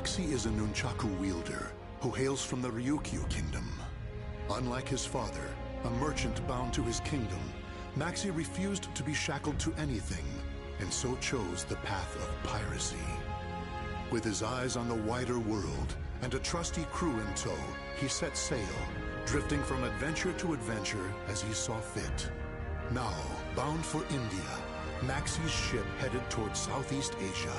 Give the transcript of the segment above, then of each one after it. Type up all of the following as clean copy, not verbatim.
Maxi is a nunchaku wielder who hails from the Ryukyu kingdom. Unlike his father, a merchant bound to his kingdom, Maxi refused to be shackled to anything, and so chose the path of piracy. With his eyes on the wider world and a trusty crew in tow, he set sail, drifting from adventure to adventure as he saw fit. Now, bound for India, Maxi's ship headed towards Southeast Asia.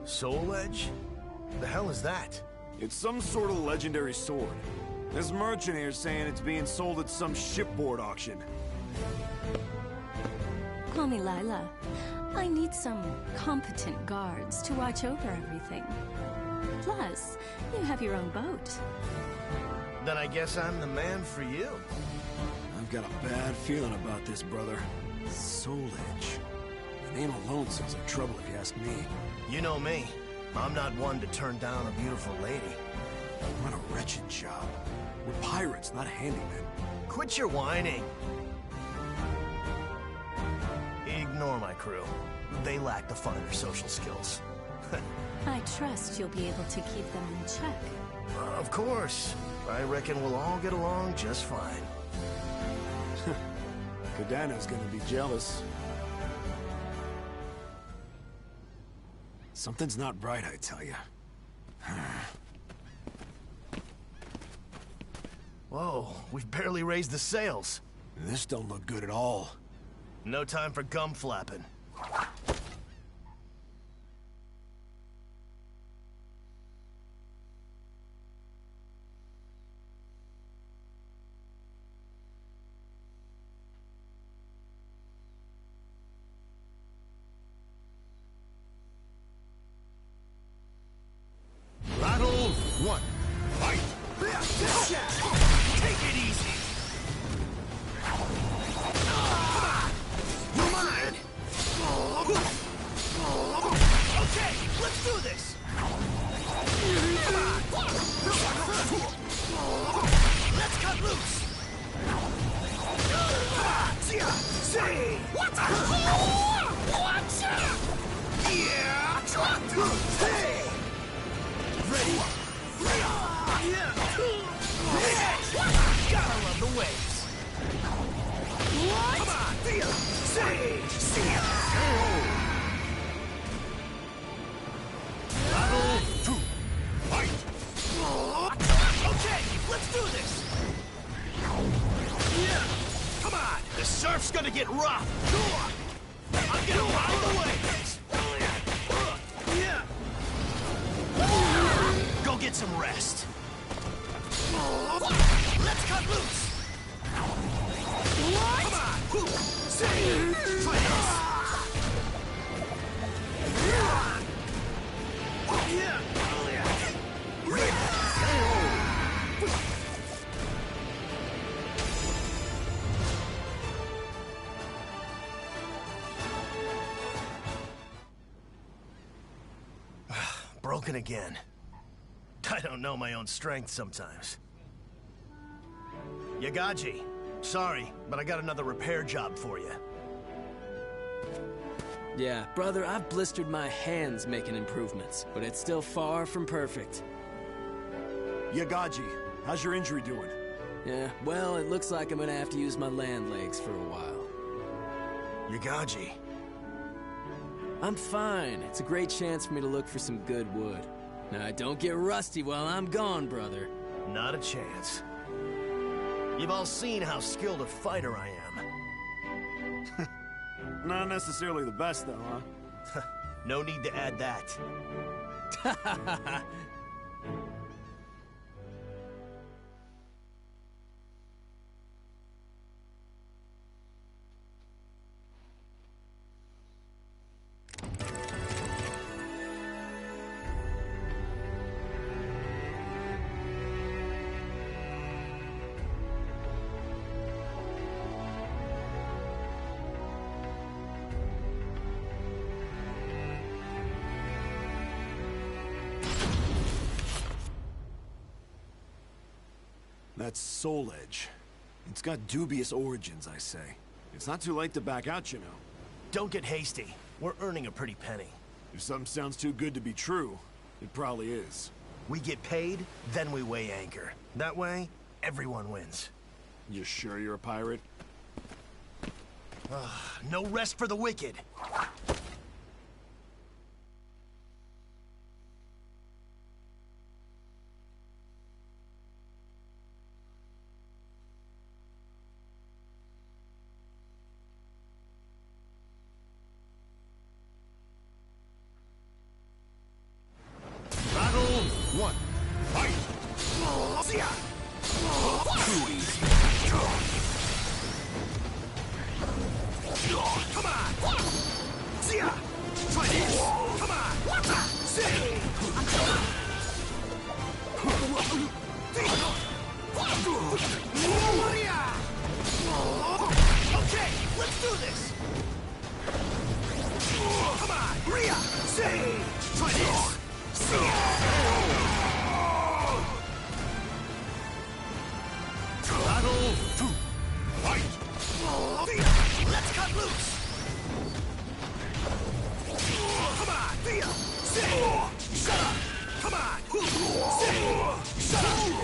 Soul Edge? The hell is that? It's some sort of legendary sword. This merchant here's saying it's being sold at some shipboard auction. Call me Lila. I need some competent guards to watch over everything. Plus, you have your own boat. Then I guess I'm the man for you. I've got a bad feeling about this, brother. Soul Edge. The name alone sounds like trouble if you ask me. You know me. I'm not one to turn down a beautiful lady. What a wretched job. We're pirates, not handymen. Quit your whining. Ignore my crew. They lack the finer social skills. I trust you'll be able to keep them in check. Of course. I reckon we'll all get along just fine. Kadana's gonna be jealous. Something's not right, I tell you. Whoa, we've barely raised the sails. This don't look good at all. No time for gum flapping. Battle 1. Fight! Take it easy! You're mine! Okay, let's do this! Come on! Let's cut loose! Come on! See! What? Yeah! Hey! Ready? Gotta love the waves. Come on! See ya! Battle 2. Fight! Okay, let's do this! Come on! The surf's gonna get rough! I'm gonna ride the waves! Go get some rest. Let's cut loose. What? Come on. Say, try this. Broken again. I don't know my own strength sometimes. Yagaji, sorry, but I got another repair job for you. Yeah, brother, I've blistered my hands making improvements, but it's still far from perfect. Yagaji, how's your injury doing? Yeah, well, it looks like I'm gonna have to use my land legs for a while. Yagaji. I'm fine. It's a great chance for me to look for some good wood. Now, don't get rusty while I'm gone, brother. Not a chance. You've all seen how skilled a fighter I am. Not necessarily the best, though, huh? No need to add that. That's Soul Edge. It's got dubious origins, I say. It's not too late to back out, you know. Don't get hasty. We're earning a pretty penny. If something sounds too good to be true, it probably is. We get paid, then we weigh anchor. That way, everyone wins. You sure you're a pirate? No rest for the wicked. Battle 1. Fight! Too easy. Come on! Try this! Come on! Okay, let's do this! Come on! Rhea! Try this! Battle 2. Fight! Let's cut loose! Come on! Shut up! Come on! Shut up! Come on!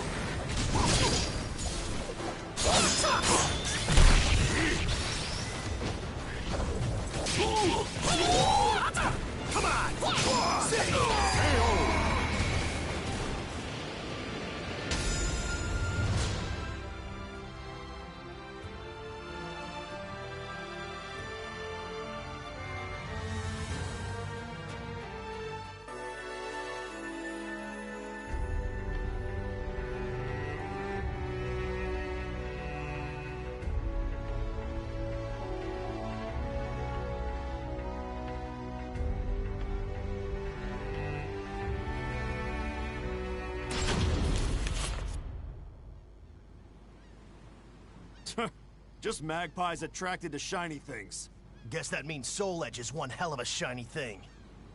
Just magpies attracted to shiny things. Guess that means Soul Edge is one hell of a shiny thing.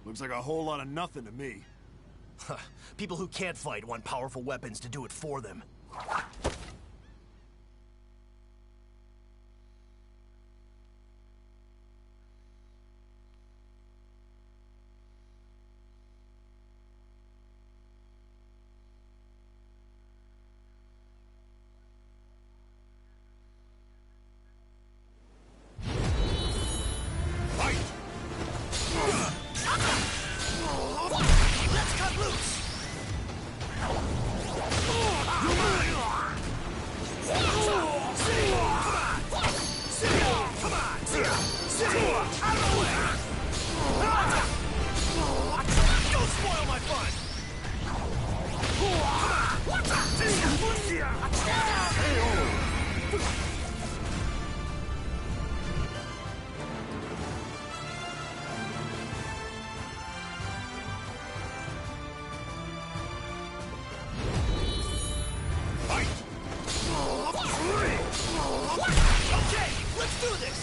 Looks like a whole lot of nothing to me. People who can't fight want powerful weapons to do it for them. Let's cut loose! Don't spoil my fun! Okay, let's do this!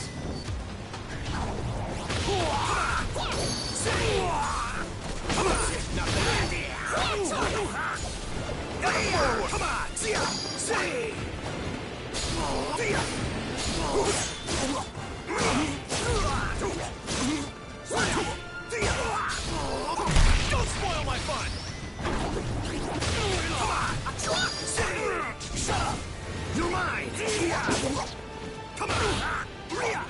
Not bad. Come on! Don't spoil my fun! Come on! Shut up! You're mine! Come on! Rhea!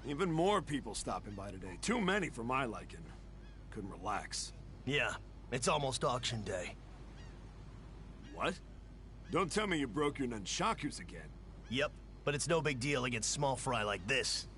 Even more people stopping by today. Too many for my liking. Couldn't relax. Yeah, it's almost auction day. What? Don't tell me you broke your nunchakus again. Yep, but it's no big deal against small fry like this.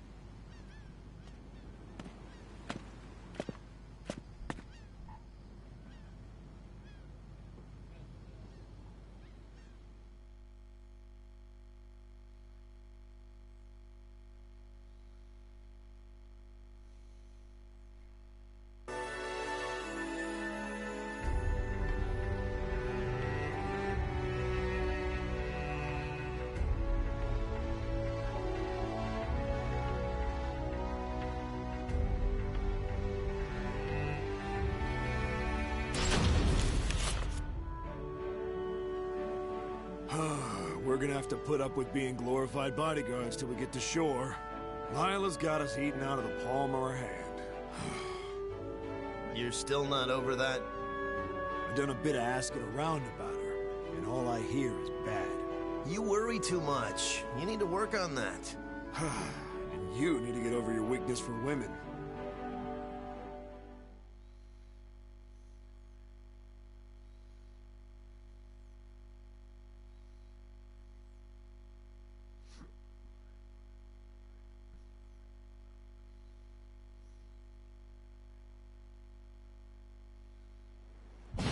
We're gonna have to put up with being glorified bodyguards till we get to shore. Lila's got us eating out of the palm of her hand. You're still not over that? I've done a bit of asking around about her, and all I hear is bad. You worry too much. You need to work on that. And you need to get over your weakness for women.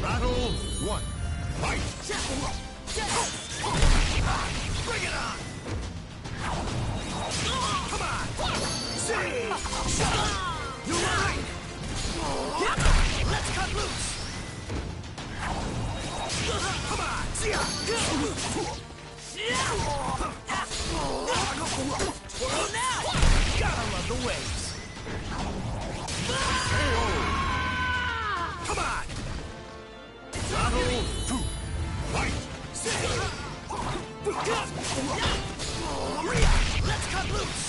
Battle 1. Fight! Bring it on! Come on! See! You're mine! Let's cut loose! Come on! See ya! Twirl now! Gotta love the waves! Come on! Battle 2. Fight! Let's cut loose!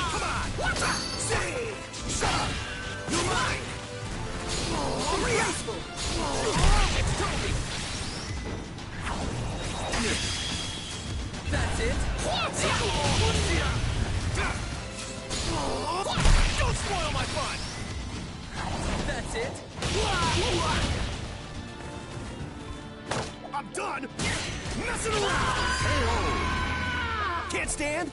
Come on! See! You're mine! It's Toby! That's it! Don't spoil my fun! That's it! I'm done messing around! Can't stand?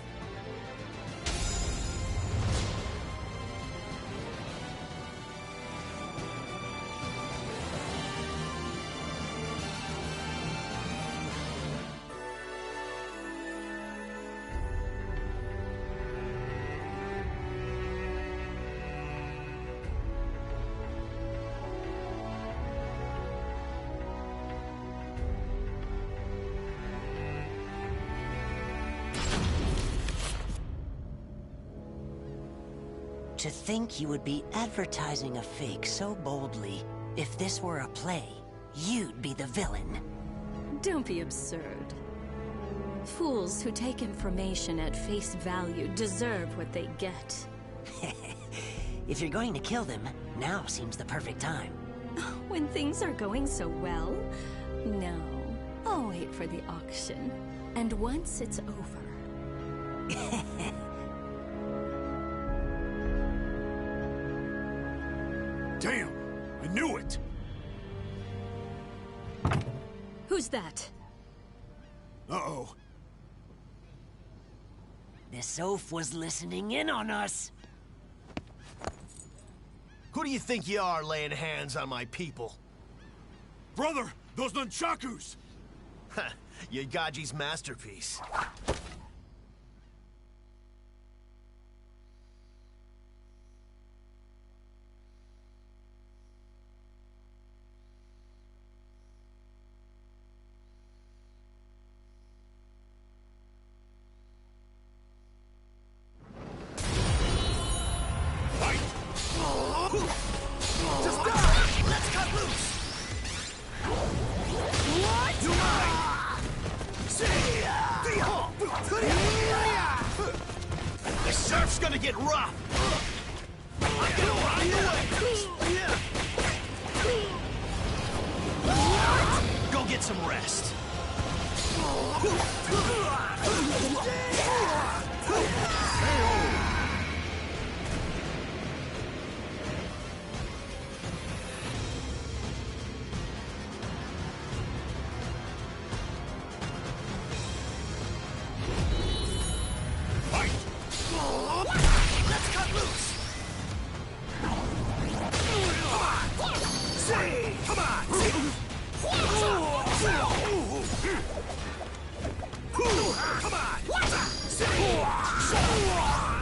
To think you would be advertising a fake so boldly. If this were a play, you'd be the villain. Don't be absurd. Fools who take information at face value deserve what they get. If you're going to kill them, now seems the perfect time. When things are going so well? No. I'll wait for the auction. And once it's over... Damn! I knew it! Who's that? Uh-oh. This oaf was listening in on us. Who do you think you are, laying hands on my people? Brother, those nunchakus! Ha! Yagaji's masterpiece. This surf's gonna get rough! I'm gonna ride away! Go get some rest. Let's cut loose! Come on!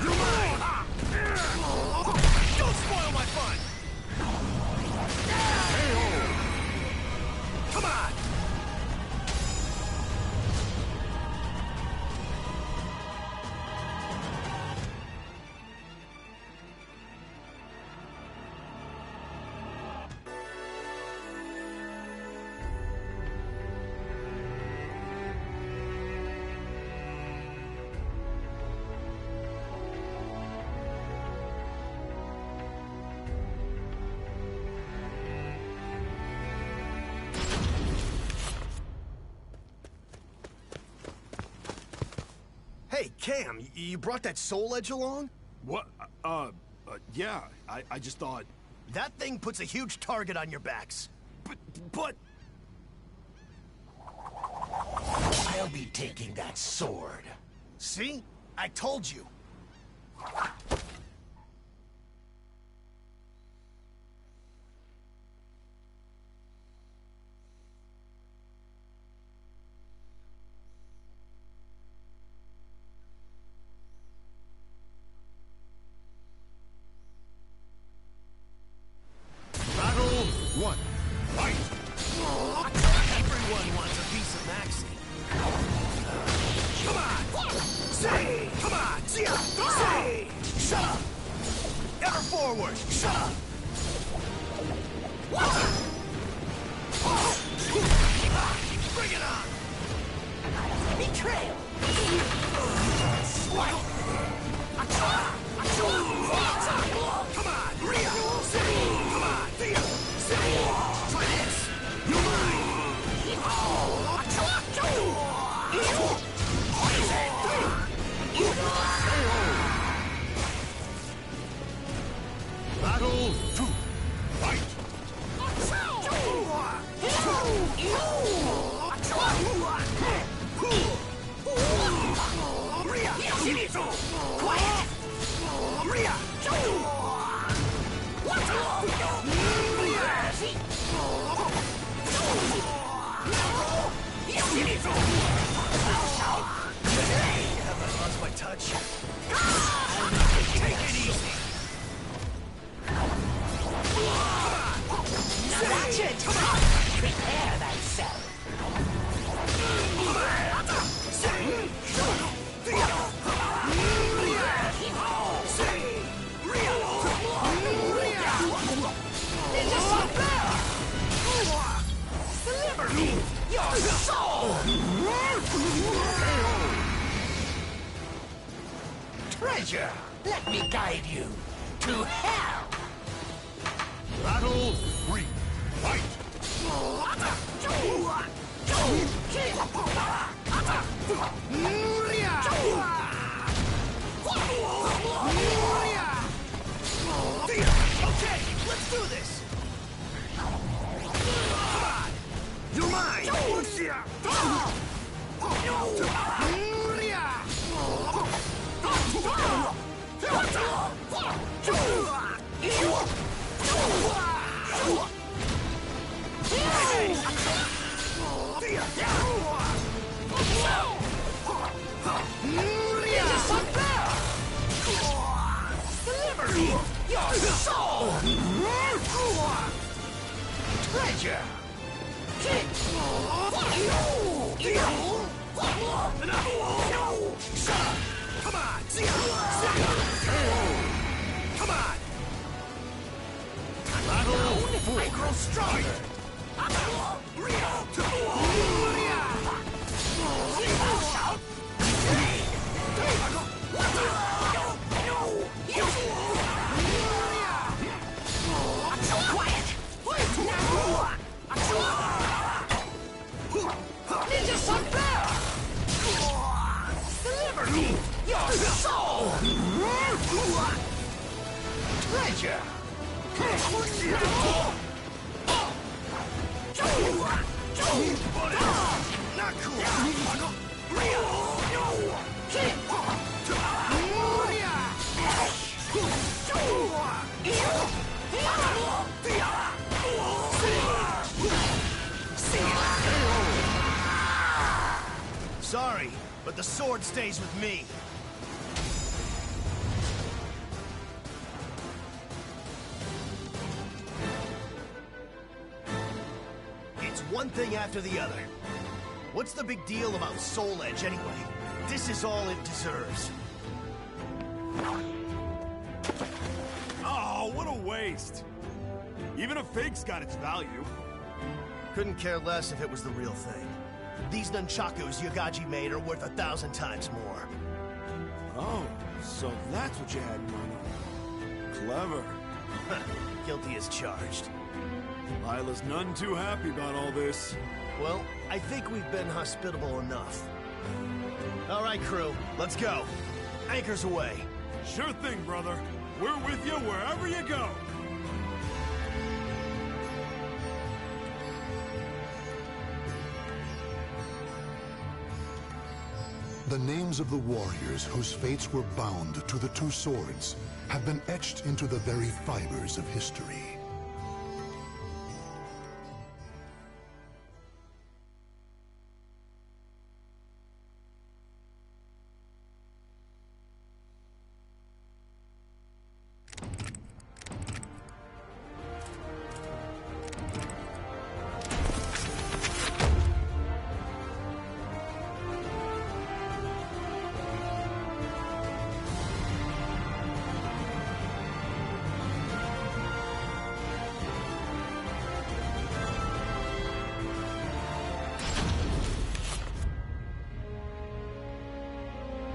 Come on! Cam, you brought that Soul Edge along? What? Yeah, I just thought... That thing puts a huge target on your backs. But... I'll be taking that sword. See? I told you. Battle 1. Fight! Everyone wants a piece of Maxie. Come on! Say! Come on! Say! Shut up! Ever forward! Shut up! Bring it on! Betrayal! Swipe! Come on! Ria! Come on! Try this! You're mine! Battle 2. Fight! Quiet! Ria! Have I lost my touch? Take it easy! Watch it! Prepare thyself! Deliver me your soul! Treasure, let me guide you to hell! Battle 3. Fight! Okay, let's do this! Come on! You're mine! Deliver me your soul! Treasure! Come on! Come on! Battle! I grow stronger! Ninja Sunflower! Deliver me your soul! Treasure! Not Sorry, but the sword stays with me. It's one thing after the other. What's the big deal about Soul Edge anyway? This is all it deserves. Oh, what a waste. Even a fake's got its value. Couldn't care less if it was the real thing. These nunchakus Yagaji made are worth 1,000 times more. Oh, so that's what you had in mind. Clever. Guilty as charged. Lila's none too happy about all this. Well, I think we've been hospitable enough. All right, crew, let's go. Anchors away. Sure thing, brother. We're with you wherever you go. The names of the warriors whose fates were bound to the two swords have been etched into the very fibers of history.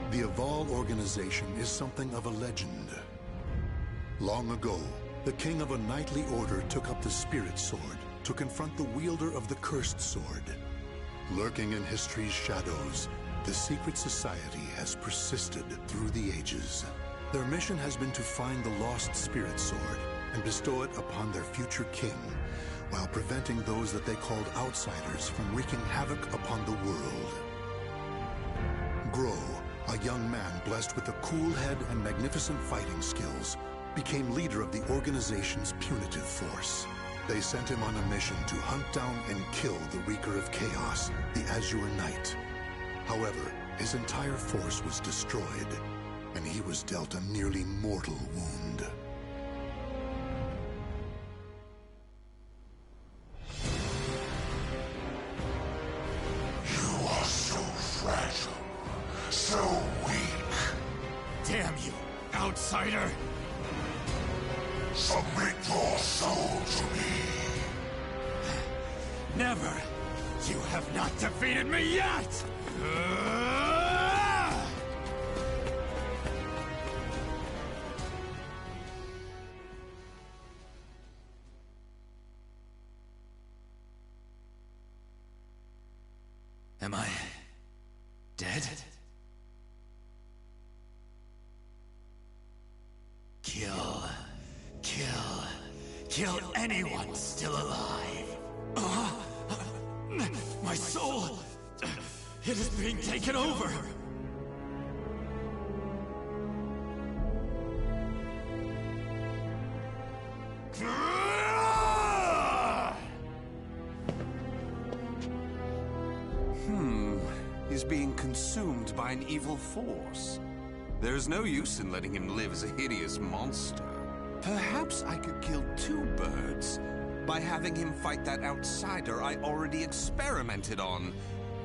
The Aval organization is something of a legend. Long ago, the king of a knightly order took up the spirit sword to confront the wielder of the cursed sword. Lurking in history's shadows, the secret society has persisted through the ages. Their mission has been to find the lost spirit sword and bestow it upon their future king, while preventing those that they called outsiders from wreaking havoc upon the world. Grow, a young man blessed with a cool head and magnificent fighting skills, became leader of the organization's punitive force. They sent him on a mission to hunt down and kill the Wreaker of Chaos, the Azure Knight. However, his entire force was destroyed, and he was dealt a nearly mortal wound. You are so fragile. So weak. Damn you, outsider! Submit your soul to me. Never! You have not defeated me yet! Am I dead? Kill anyone still alive. My soul, it is being taken over. He's being consumed by an evil force. There's no use in letting him live as a hideous monster. Perhaps I could kill two birds by having him fight that outsider I already experimented on.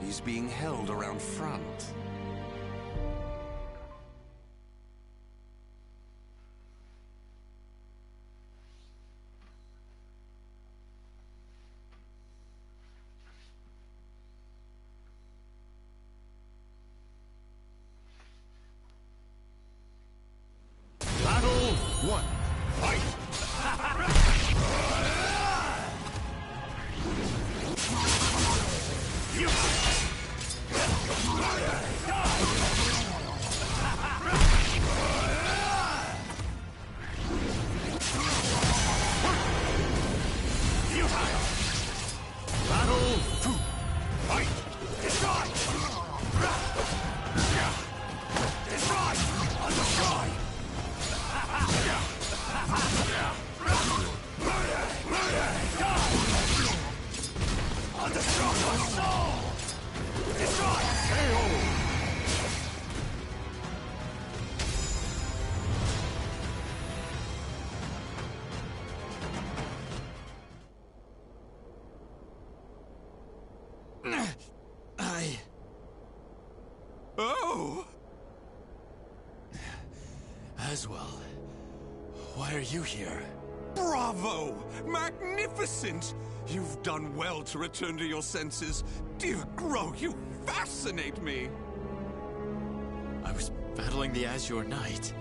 He's being held around front. Battle 1. Fight! Battle 2. Fight! Destroy! Destroy! Destroy! I'll destroy your soul! Destroy! KO! Oh! Aswell, why are you here? Bravo! Magnificent! You've done well to return to your senses. Dear Grow, you fascinate me! I was battling the Azure Knight.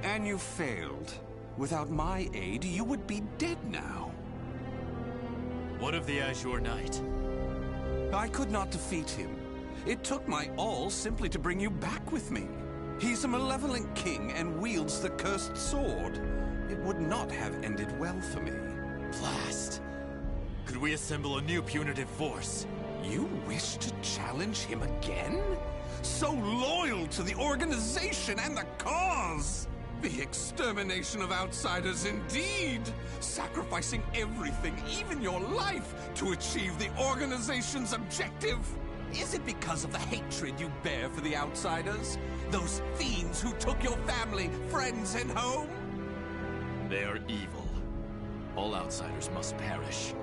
And you failed. Without my aid, you would be dead now. What of the Azure Knight? I could not defeat him. It took my all simply to bring you back with me. He's a malevolent king and wields the cursed sword. It would not have ended well for me. Blast. Could we assemble a new punitive force? You wish to challenge him again? So loyal to the organization and the cause! The extermination of outsiders indeed! Sacrificing everything, even your life, to achieve the organization's objective! Is it because of the hatred you bear for the outsiders? Those fiends who took your family, friends, and home? They are evil. All outsiders must perish.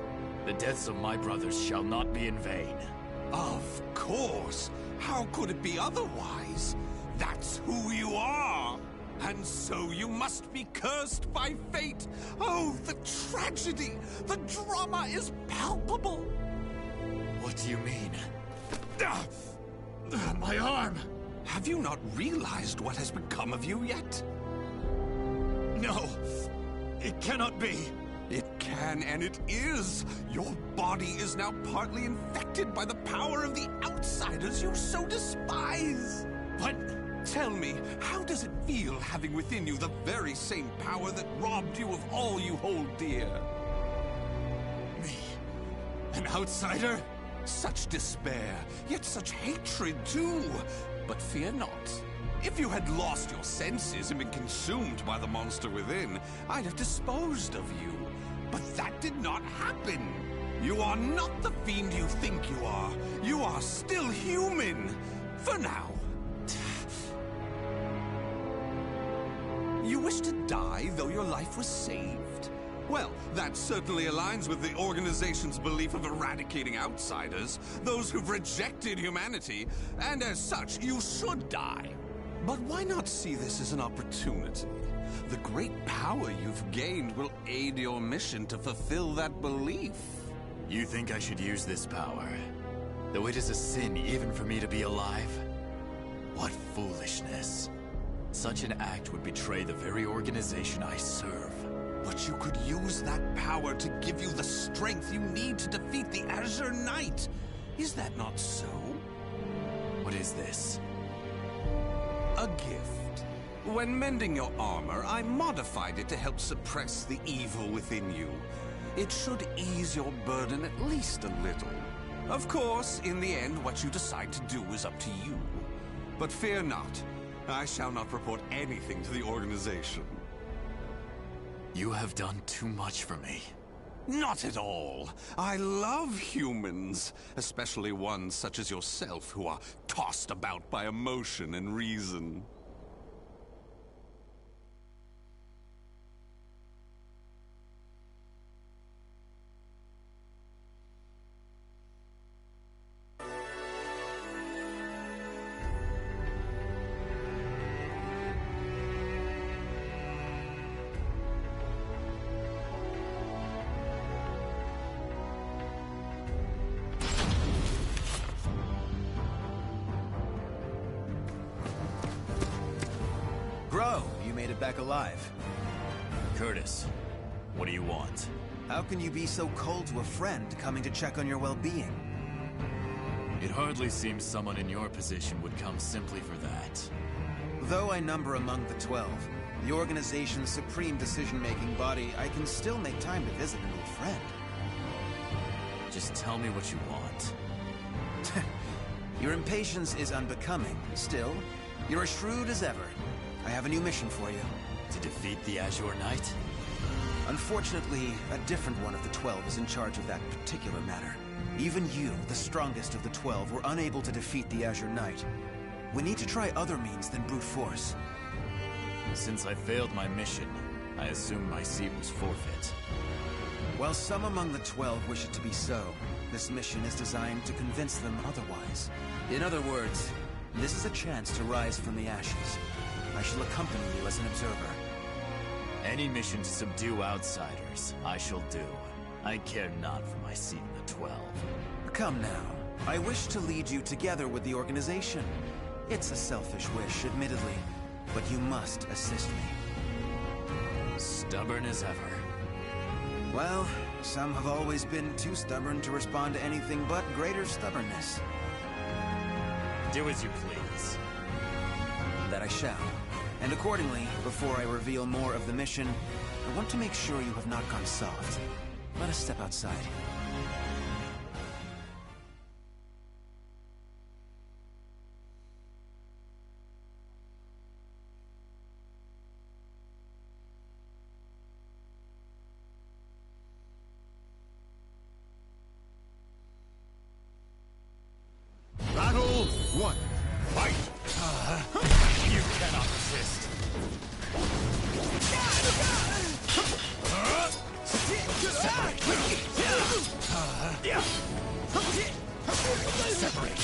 The deaths of my brothers shall not be in vain. Of course! How could it be otherwise? That's who you are! And so you must be cursed by fate! Oh, the tragedy! The drama is palpable! What do you mean? My arm! Have you not realized what has become of you yet? No! It cannot be! It can, and it is! Your body is now partly infected by the power of the outsiders you so despise! But... Tell me, how does it feel having within you the very same power that robbed you of all you hold dear? Me? An outsider? Such despair, yet such hatred too! But fear not. If you had lost your senses and been consumed by the monster within, I'd have disposed of you. But that did not happen. You are not the fiend you think you are. You are still human. For now. You wish to die, though your life was saved? Well, that certainly aligns with the organization's belief of eradicating outsiders, those who've rejected humanity, and as such, you should die. But why not see this as an opportunity? The great power you've gained will aid your mission to fulfill that belief. You think I should use this power? Though it is a sin even for me to be alive? What foolishness. Such an act would betray the very organization I serve. But you could use that power to give you the strength you need to defeat the Azure Knight. Is that not so? What is this? A gift. When mending your armor, I modified it to help suppress the evil within you. It should ease your burden at least a little. Of course, in the end, what you decide to do is up to you. But fear not. I shall not report anything to the organization. You have done too much for me. Not at all. I love humans, especially ones such as yourself who are tossed about by emotion and reason. Back alive. Curtis, what do you want? How can you be so cold to a friend coming to check on your well-being? It hardly seems someone in your position would come simply for that. Though I number among the 12, the organization's supreme decision-making body, I can still make time to visit an old friend. Just tell me what you want. Your impatience is unbecoming. Still, you're as shrewd as ever. I have a new mission for you. To defeat the Azure Knight? Unfortunately, a different one of the 12 is in charge of that particular matter. Even you, the strongest of the 12, were unable to defeat the Azure Knight. We need to try other means than brute force. Since I failed my mission, I assume my seat was forfeit. While some among the 12 wish it to be so, this mission is designed to convince them otherwise. In other words, this is a chance to rise from the ashes. I shall accompany you as an observer. Any mission to subdue outsiders, I shall do. I care not for my seat in the 12. Come now. I wish to lead you together with the organization. It's a selfish wish, admittedly, but you must assist me. Stubborn as ever. Well, some have always been too stubborn to respond to anything but greater stubbornness. Do as you please. That I shall. And accordingly, before I reveal more of the mission, I want to make sure you have not gone soft. Let us step outside. Battle 1. Fight! You cannot resist. Separate.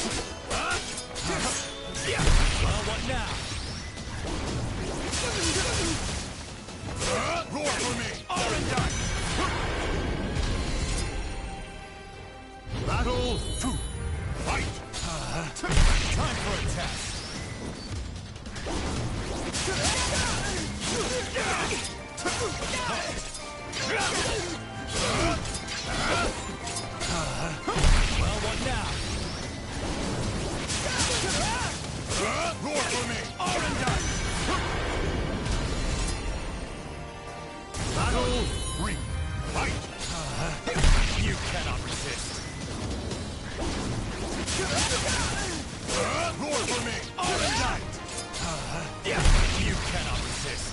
Well, what now? Roar for me! Arendite! Battle 2. Fight! Time for a test. Well, what now? Roar for me! Arendite! Battle 3. Fight! You cannot resist. Roar for me! Arendite! You cannot resist.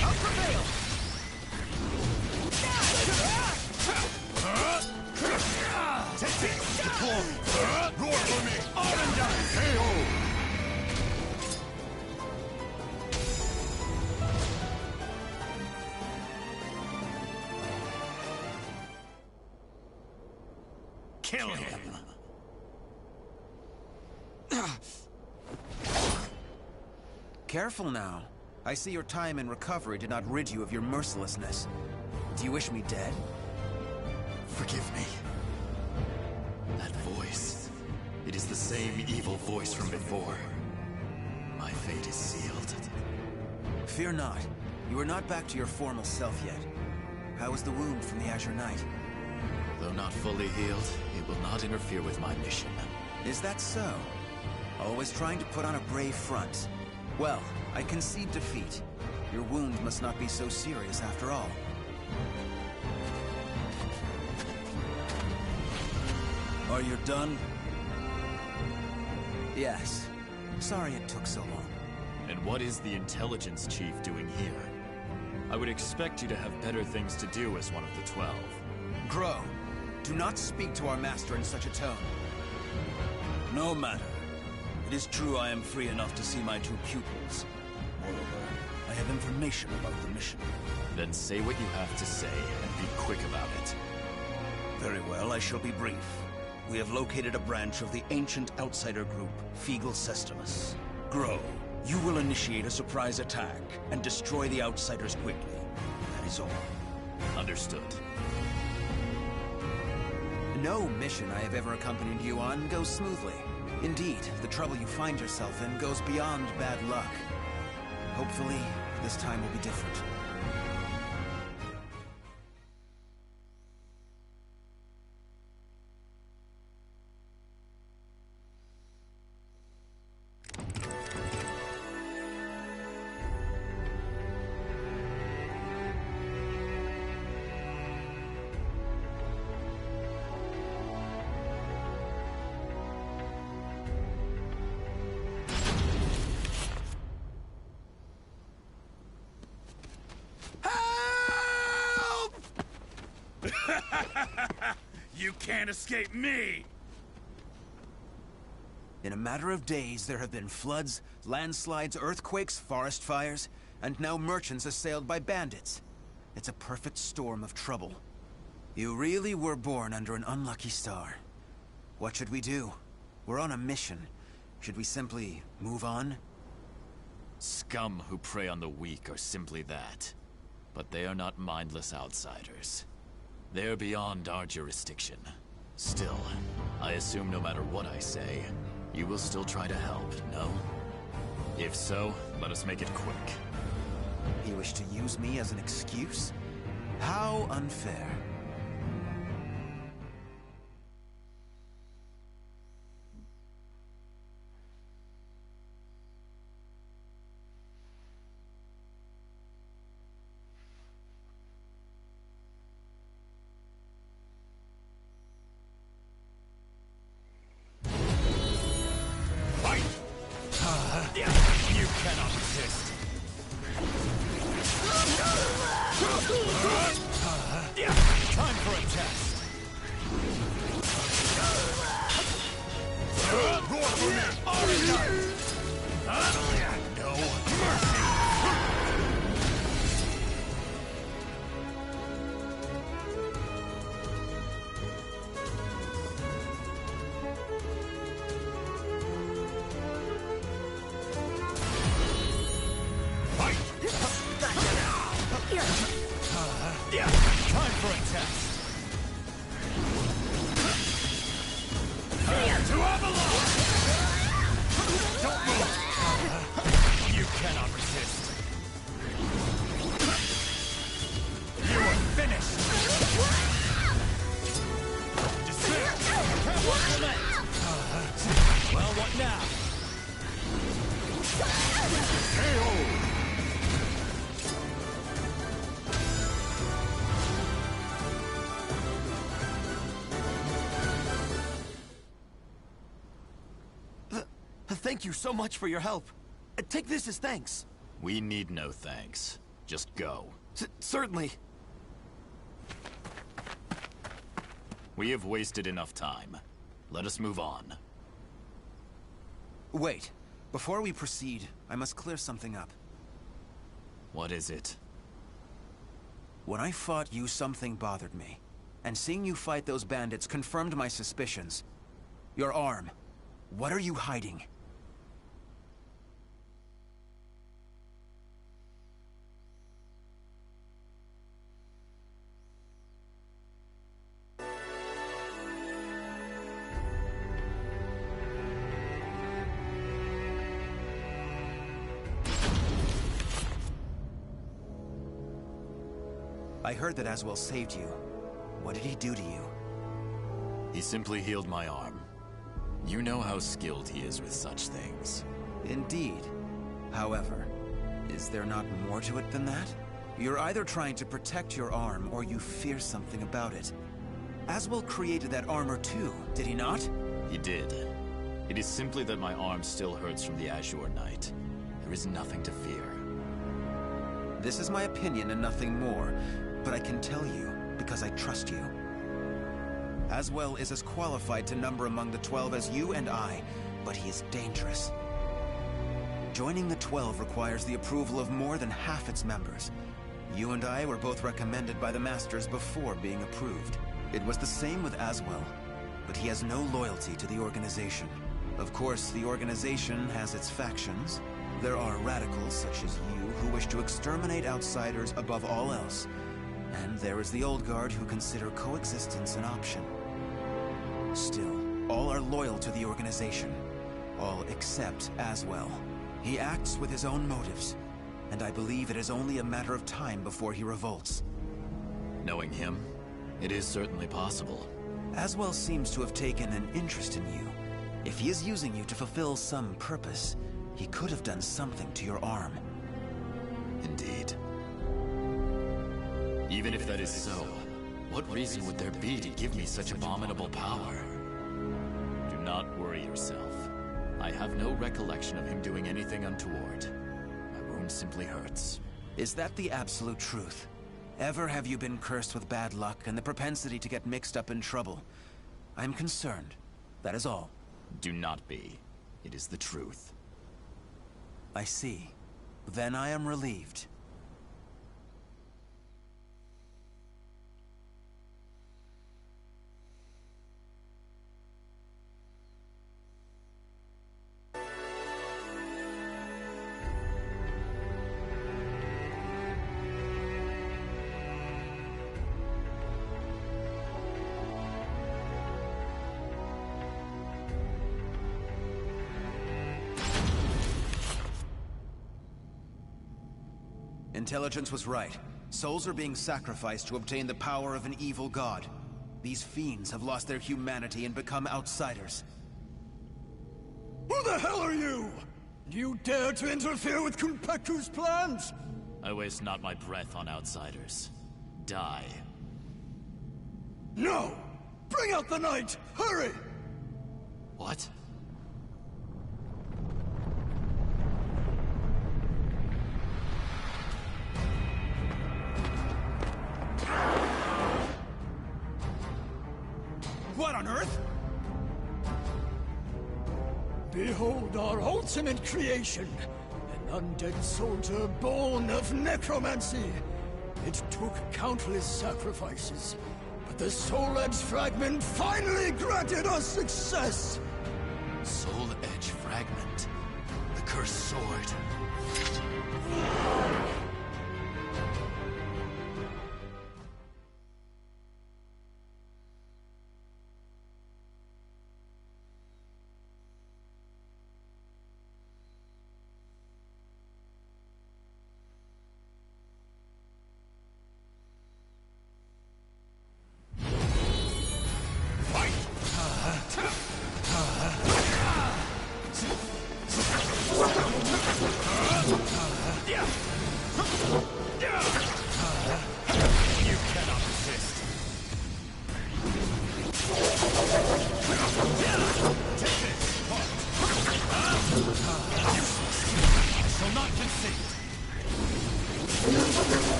I'll prevail! Take it! Deploy! Roar for me! Arendite! KO! Kill him. Careful now. I see your time in recovery did not rid you of your mercilessness. Do you wish me dead? Forgive me. That voice. It is the same evil voice from before. My fate is sealed. Fear not. You are not back to your formal self yet. How is the wound from the Azure Knight? Though not fully healed, it will not interfere with my mission. Is that so? Always trying to put on a brave front. Well, I concede defeat. Your wound must not be so serious after all. Are you done? Yes. Sorry it took so long. And what is the intelligence chief doing here? I would expect you to have better things to do as one of the 12. Grow, do not speak to our master in such a tone. No matter. It is true I am free enough to see my 2 pupils. Moreover, I have information about the mission. Then say what you have to say, and be quick about it. Very well, I shall be brief. We have located a branch of the ancient outsider group, Feegle Sestimus. Grow, you will initiate a surprise attack and destroy the outsiders quickly. That is all. Understood. No mission I have ever accompanied you on goes smoothly. Indeed, the trouble you find yourself in goes beyond bad luck. Hopefully, this time will be different. You can't escape me! In a matter of days, there have been floods, landslides, earthquakes, forest fires, and now merchants assailed by bandits. It's a perfect storm of trouble. You really were born under an unlucky star. What should we do? We're on a mission. Should we simply move on? Scum who prey on the weak are simply that. But they are not mindless outsiders. They are beyond our jurisdiction. Still, I assume no matter what I say, you will still try to help, no? If so, let us make it quick. You wish to use me as an excuse? How unfair. You cannot resist. Time for a test. Roar for me! No mercy! Time for a test. To Avalon! Don't move! You cannot resist. You are finished! Desist! Can't lament! Well, what now? KO! Thank you so much for your help. Take this as thanks. We need no thanks. Just go. Certainly. We have wasted enough time. Let us move on. Wait. Before we proceed, I must clear something up. What is it? When I fought you, something bothered me. And seeing you fight those bandits confirmed my suspicions. Your arm. What are you hiding? I heard that Aswell saved you. What did he do to you? He simply healed my arm. You know how skilled he is with such things. Indeed. However, is there not more to it than that? You're either trying to protect your arm, or you fear something about it. Aswell created that armor too, did he not? He did. It is simply that my arm still hurts from the Azure Knight. There is nothing to fear. This is my opinion and nothing more, but I can tell you, because I trust you. Aswell is as qualified to number among the 12 as you and I, but he is dangerous. Joining the 12 requires the approval of more than half its members. You and I were both recommended by the Masters before being approved. It was the same with Aswell, but he has no loyalty to the organization. Of course, the organization has its factions. There are radicals such as you who wish to exterminate outsiders above all else. And there is the Old Guard who consider coexistence an option. Still, all are loyal to the organization. All except Aswell. He acts with his own motives, and I believe it is only a matter of time before he revolts. Knowing him, it is certainly possible. Aswell seems to have taken an interest in you. If he is using you to fulfill some purpose, he could have done something to your arm. Indeed. Even if that is so, what reason would there be to give me such abominable power? Do not worry yourself. I have no recollection of him doing anything untoward. My wound simply hurts. Is that the absolute truth? Ever have you been cursed with bad luck and the propensity to get mixed up in trouble? I'm concerned. That is all. Do not be. It is the truth. I see. Then I am relieved. Intelligence was right. Souls are being sacrificed to obtain the power of an evil god. These fiends have lost their humanity and become outsiders. Who the hell are you? Do you dare to interfere with Kunpeku's plans? I waste not my breath on outsiders. Die. No! Bring out the knight! Hurry! What? What on earth? Behold our ultimate creation. An undead soldier born of necromancy. It took countless sacrifices, but the Soul Edge fragment finally granted us success! Soul Edge fragment. The cursed sword.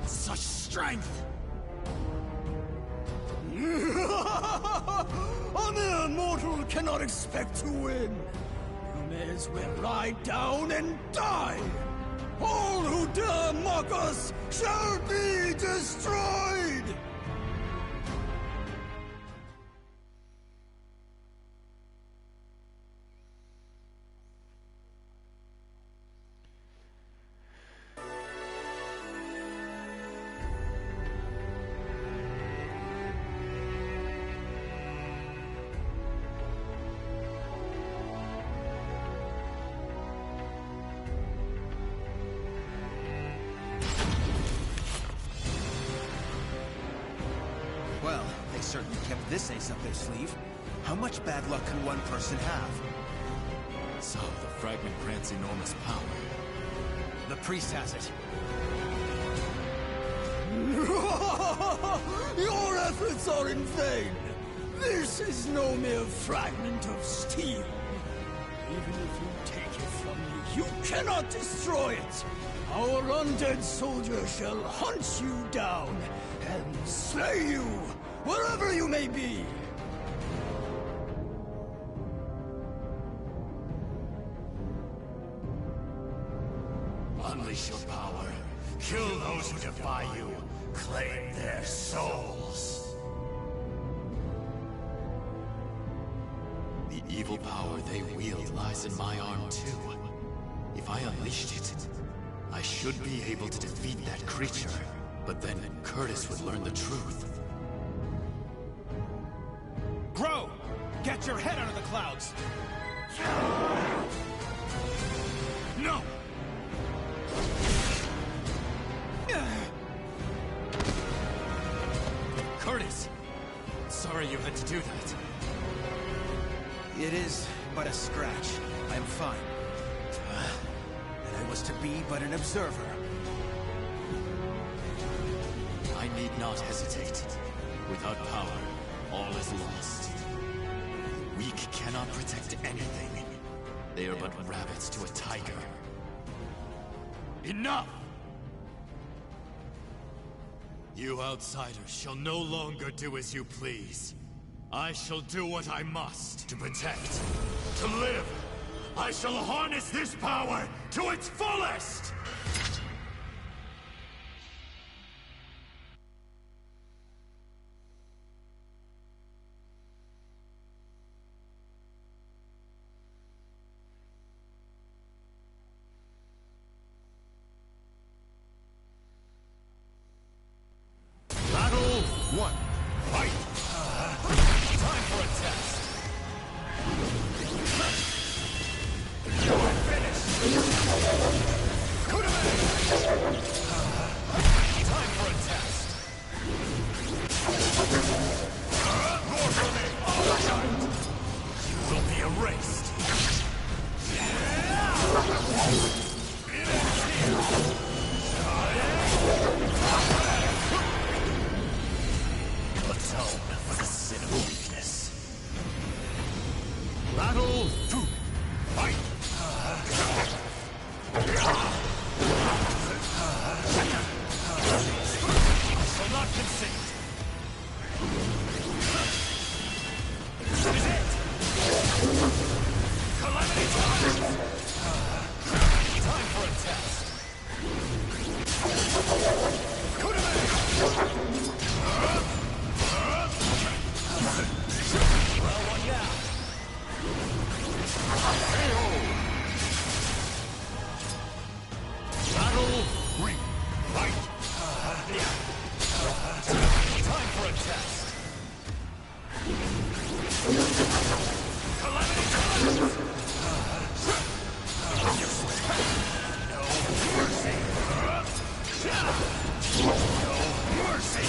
Such strength! A mere mortal cannot expect to win. You may as well lie down and die. All who dare mock us shall be destroyed! Well, they certainly kept this ace up their sleeve. How much bad luck can one person have? So, the fragment grants enormous power. The priest has it. Your efforts are in vain. This is no mere fragment of steel. Even if you take it from me, you cannot destroy it. Our undead soldier shall hunt you down and slay you, wherever you may be. Unleash your power. Kill those who defy you. Claim their souls. The evil power they wield lies in my arm too. If I unleashed it, I should be able to defeat that creature. But then Curtis would learn the truth. Grow! Get your head out of the clouds! No! Curtis! Sorry you had to do that. It is but a scratch. I am fine. And I was to be but an observer. I need not hesitate. Without power, all is lost. The weak cannot protect anything. They are but rabbits to a tiger. Enough! You outsiders shall no longer do as you please. I shall do what I must to protect, to live. I shall harness this power to its fullest! Battle one, fight! Time for a test. You are finished. Time for a test. More for me. All right. You will be erased. It ends here. Atone for the sin of weakness. Battle 2, fight! I shall not concede. This is it. Calamity time. Time for a test. Well, what now? Battle 3, fight! Time for a test. Calamity time. No mercy. No mercy.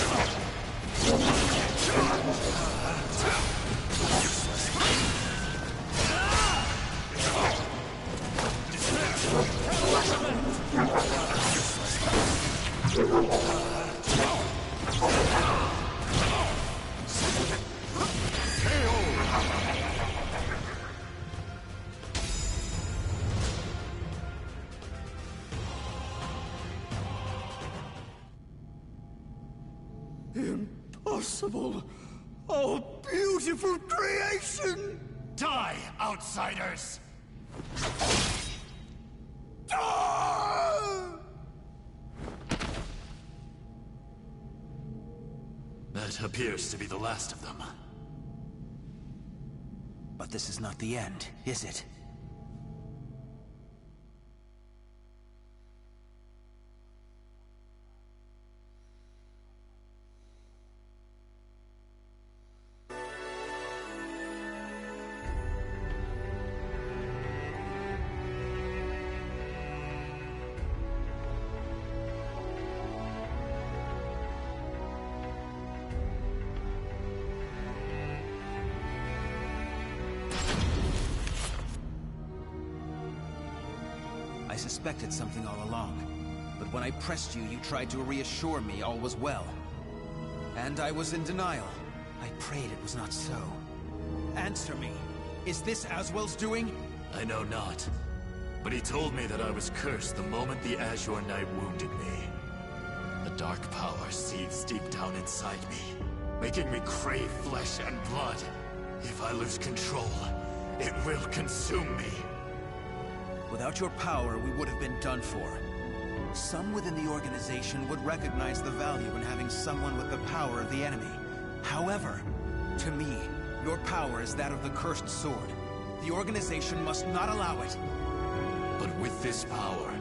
Impossible! Oh, beautiful creation! Die, outsiders! Ah! That appears to be the last of them. But this is not the end, is it? I suspected something all along, but when I pressed you, you tried to reassure me all was well. And I was in denial. I prayed it was not so. Answer me. Is this Aswell's doing? I know not. But he told me that I was cursed the moment the Azure Knight wounded me. A dark power seethes deep down inside me, making me crave flesh and blood. If I lose control, it will consume me. Without your power, we would have been done for. Some within the organization would recognize the value in having someone with the power of the enemy. However, to me, your power is that of the cursed sword. The organization must not allow it. But with this power,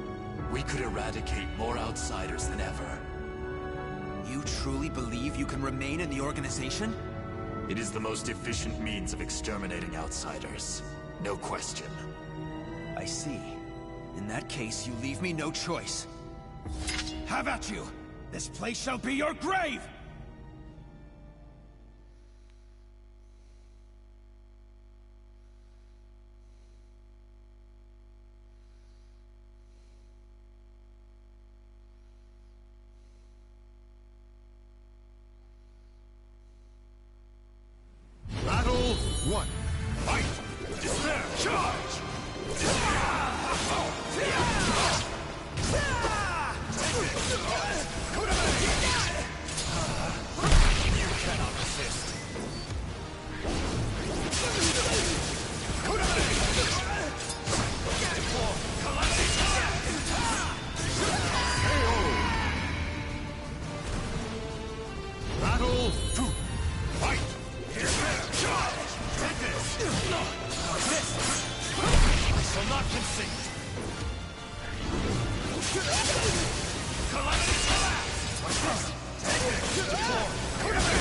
we could eradicate more outsiders than ever. You truly believe you can remain in the organization? It is the most efficient means of exterminating outsiders. No question. I see. In that case, you leave me no choice. Have at you! This place shall be your grave! Battle 1, fight! Despair, charge! You cannot resist. Battle 2, fight! Charge! Take this! I shall not concede. Calamity collapse! Take this!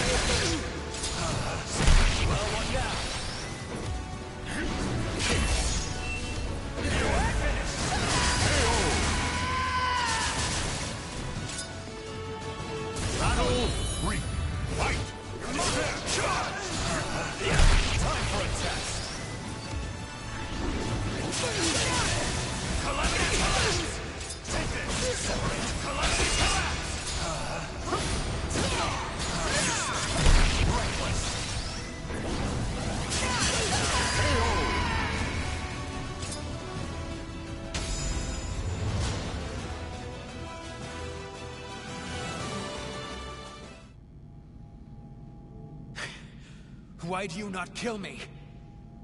Why do you not kill me?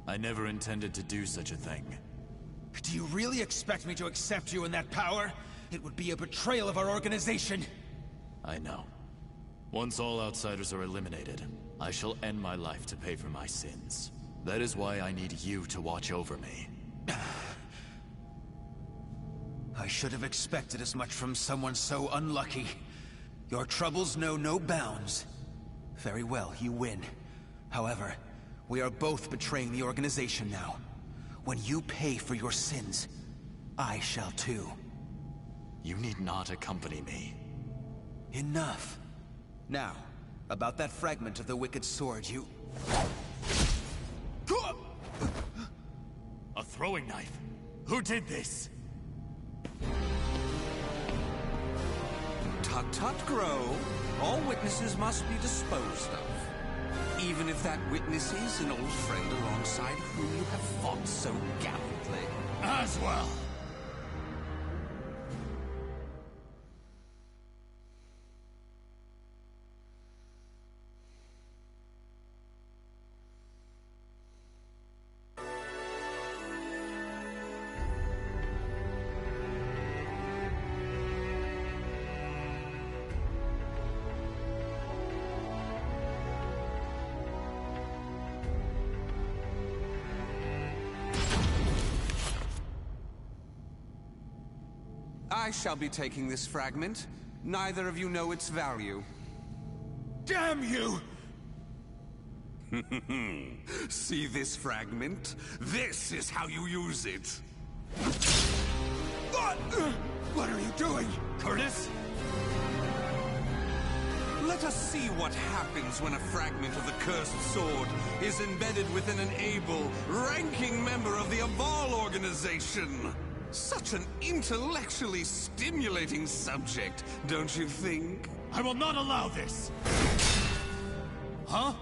I never intended to do such a thing. Do you really expect me to accept you in that power? It would be a betrayal of our organization. I know. Once all outsiders are eliminated, I shall end my life to pay for my sins. That is why I need you to watch over me. I should have expected as much from someone so unlucky. Your troubles know no bounds. Very well, you win. However, we are both betraying the organization now. When you pay for your sins, I shall too. You need not accompany me. Enough. Now, about that fragment of the Wicked Sword, you... A throwing knife? Who did this? Tut-tut, Grow. All witnesses must be disposed of. Even if that witness is an old friend alongside whom you have fought so gallantly. As well. I shall be taking this fragment. Neither of you know its value. Damn you! See this fragment? This is how you use it. What are you doing, Curtis? Let us see what happens when a fragment of the cursed sword is embedded within an able, ranking member of the Aval organization. Such an intellectually stimulating subject, don't you think? I will not allow this! Huh?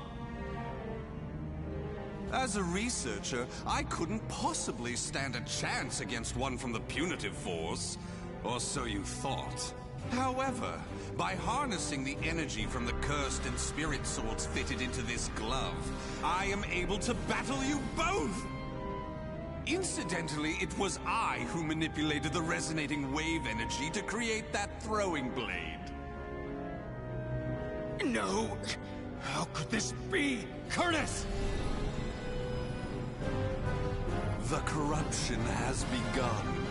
As a researcher, I couldn't possibly stand a chance against one from the punitive force. Or so you thought. However, by harnessing the energy from the cursed and spirit swords fitted into this glove, I am able to battle you both! Incidentally, it was I who manipulated the resonating wave energy to create that throwing blade. No! How could this be? Curtis! The corruption has begun.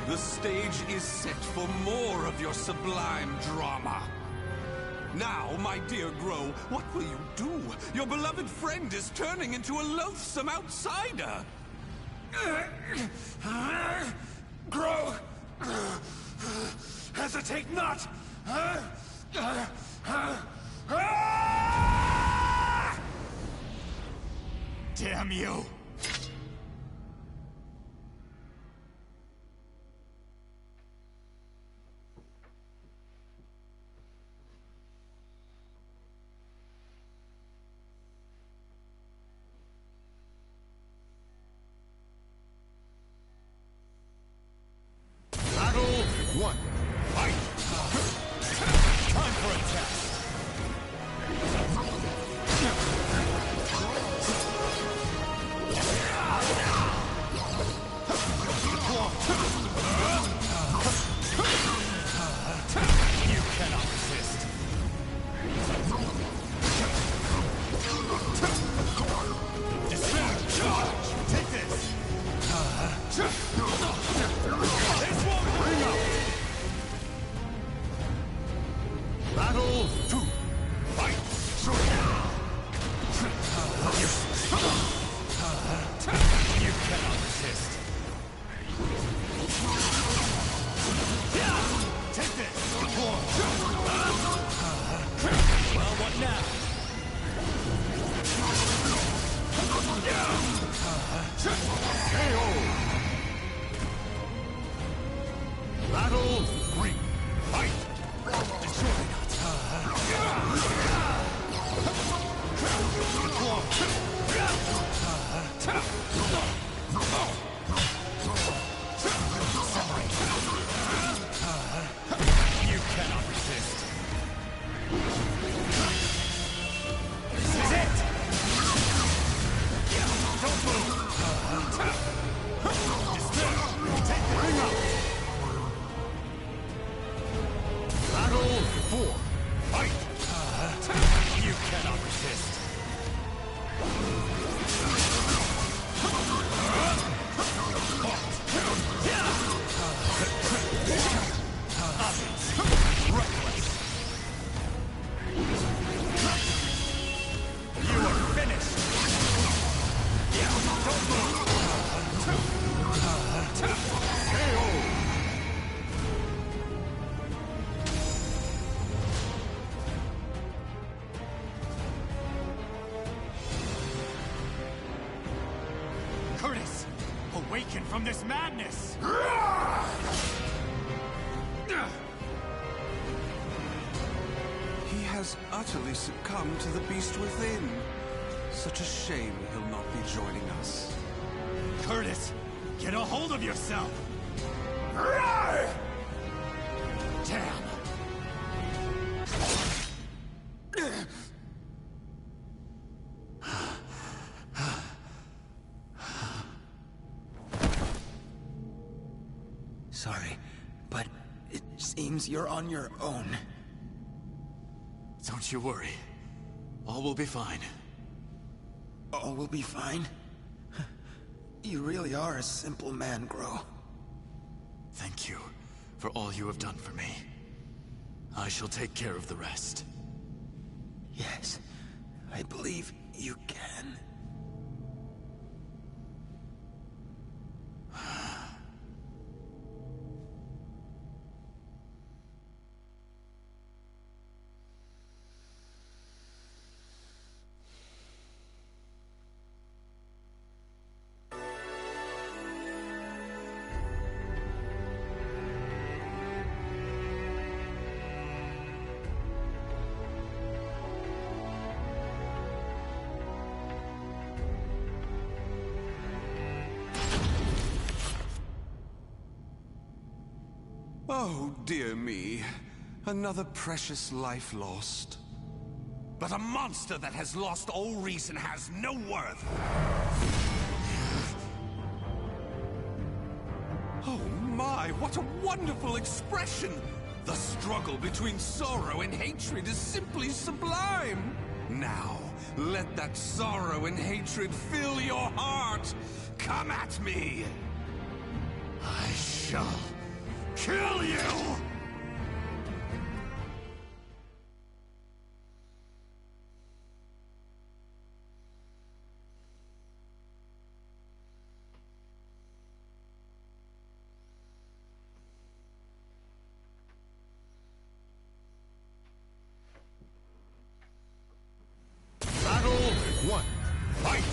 The stage is set for more of your sublime drama. Now, my dear Grow, what will you do? Your beloved friend is turning into a loathsome outsider! Grow! Hesitate not! Damn you! One. Fight! Time for attack! You cannot resist. Despair! Charge! Take this! This won't bring up! Battle 2. Fight! You cannot resist. Take this! Well, what now? KO! Battle 3. Fight! Destroy not. You cannot resist. This is it! awaken from this madness! He has utterly succumbed to the beast within. Such a shame he'll not be joining us. Curtis, get a hold of yourself! Damn! Sorry, but it seems you're on your own. Don't you worry. All will be fine. All will be fine? You really are a simple man, Grow. Thank you for all you have done for me. I shall take care of the rest. Yes, I believe you can. Oh, dear me. Another precious life lost. But a monster that has lost all reason has no worth. Oh my, what a wonderful expression! The struggle between sorrow and hatred is simply sublime! Now, let that sorrow and hatred fill your heart! Come at me! I shall kill you! Battle 1. Fight!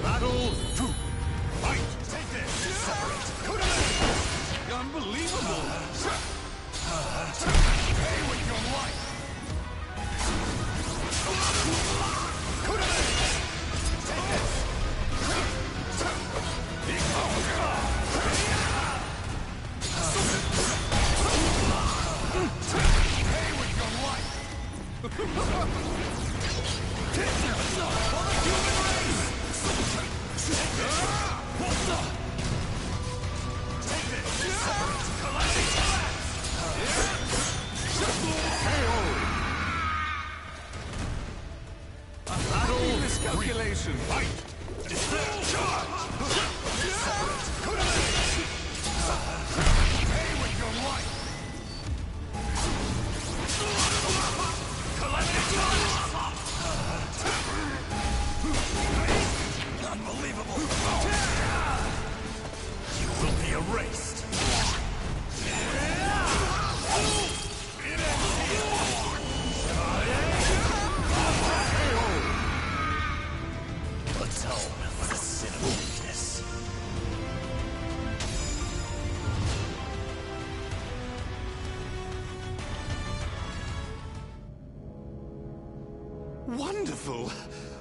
Battle 2. Fight! Take this! Separate! Unbelievable! Pay with your life! Take this! Pay with your life! For the human race! Take this! Collapsing collapse! Battle miscalculation! Fight! Charge! Pay with your life! Unbelievable! You will be erased! Atone for the sin of weakness. Wonderful!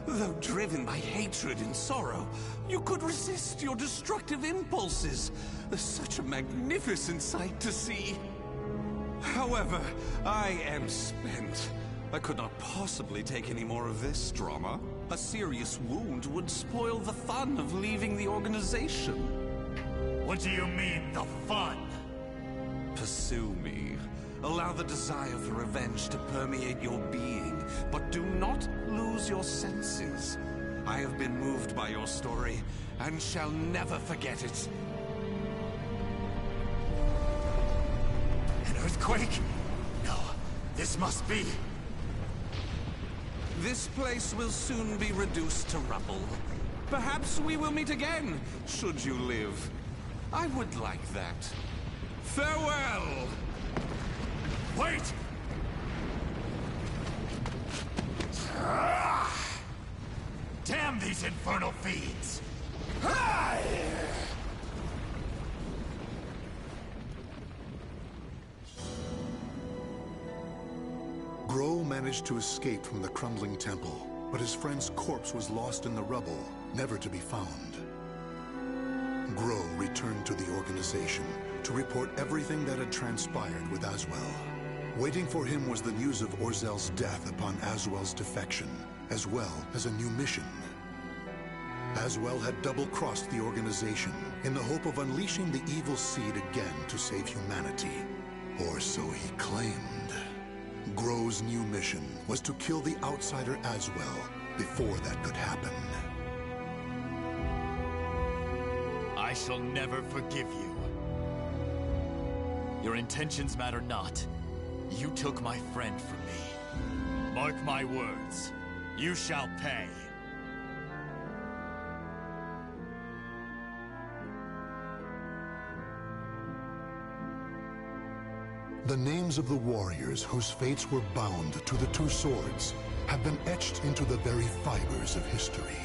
Though driven by hatred and sorrow, you could resist your destructive impulses. Such a magnificent sight to see. However, I am spent. I could not possibly take any more of this drama. A serious wound would spoil the fun of leaving the organization. What do you mean, the fun? Pursue me. Allow the desire for revenge to permeate your being, but do not lose your senses. I have been moved by your story, and shall never forget it. An earthquake? No, this must be... This place will soon be reduced to rubble. Perhaps we will meet again, should you live. I would like that. Farewell! Wait! Damn these infernal fiends! Grow managed to escape from the crumbling temple, but his friend's corpse was lost in the rubble, never to be found. Grow returned to the organization to report everything that had transpired with Aswell. Waiting for him was the news of Orzel's death upon Aswell's defection, as well as a new mission. Aswell had double-crossed the organization in the hope of unleashing the evil seed again to save humanity. Or so he claimed. Grow's new mission was to kill the outsider Aswell before that could happen. I shall never forgive you. Your intentions matter not. You took my friend from me. Mark my words. You shall pay. The names of the warriors whose fates were bound to the two swords have been etched into the very fibers of history.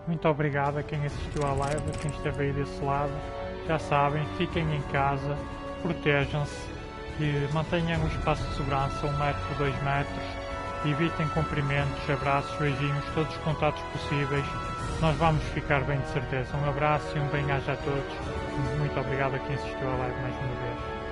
Muito obrigado a quem assistiu à live, a quem esteve aí desse lado. Já sabem, fiquem em casa, protejam-se e mantenham o espaço de segurança 1 metro, 2 metros. Evitem cumprimentos, abraços, beijinhos, todos os contatos possíveis. Nós vamos ficar bem de certeza. Um abraço e um bem-aja a todos. Muito obrigado a quem assistiu à live mais uma vez.